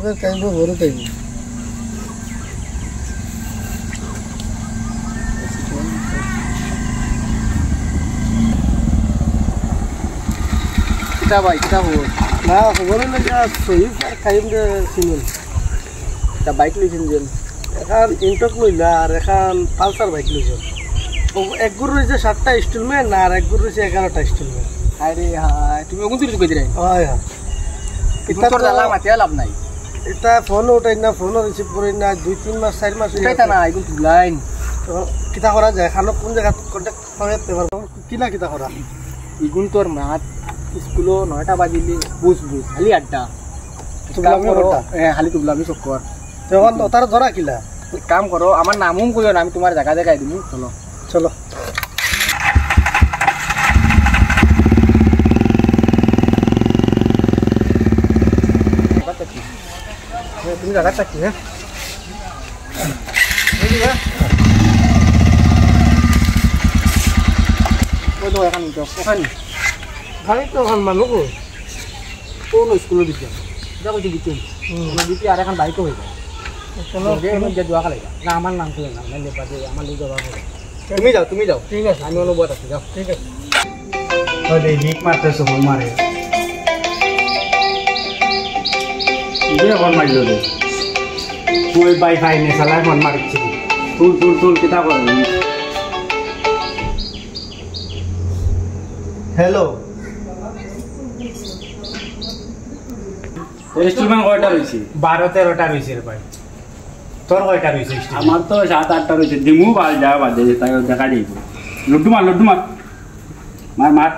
ছোটদের খাইব বড় খাইব কিতা ভাই কিতা হবো না খবর না সহি খাইম যে সিমন তা বাইক লইছেন যেন এখন ইন্টক লইলা আর এখন পালসার বাইক লইছ এক গুড় রয়েছে 7টা ইনস্টলমেন্ট আর এক গুড় রয়েছে 11টা ইনস্টলমেন্ট আরে হাই তুমি ওগুন তুই কই দিরে হয় হয় এটা তোর জ্বালা মাটিয়া লাভ নাই এটা ফোন উঠাই না ফোন রিসিভ করি না 2-3 মাস 4 মাস উঠাইতা না এগুন তুই লাইন কিতা করা যায় খানো কোন জায়গা কন্টাক্ট করে পেপার কিলা কিতা করা এগুন তোর মাত স্কুলো 9টা বাজিলে বুঝ খালি আড্ডা কাম করো খালি তুবলামি চক্কর তখন তার ধরা কিলা কাম করো আমার নামও কইও না আমি তোমার জায়গা দেখাই দিমু চলো চলো তুমি জায়গা থাকি হ্যাঁ ওই তো এখন তো ওখানে গাড়ি তো এখন মানুষ কোন স্কুলে দিতে যাবো দিতে দিতে আর এখন বাইকও হয়ে যায় চলো যে দোয়া খালাই না আমার নাম তুলে না নাইলে বাদে আমার লোক জবাব হবে তুমি যাও ঠিক আছে আমি অনুবাদ আছি যাও ঠিক আছে ওই লিক মারতেছো ফোন মারে ইয়ে ফোন মারলো রে তুই বাইফাই নে সালাই ফোন মারিছি তুল কিতা করবি হ্যালো ইনস্টলমেন্ট কয়টা রয়েছে 12-13টা রয়েছে রে ভাই তোর কয়টা রয়েছে আমার তো 7-8টা রয়েছে দিমু বাল যা বাদে তাই দেখা যাইব লড্ডু মার মার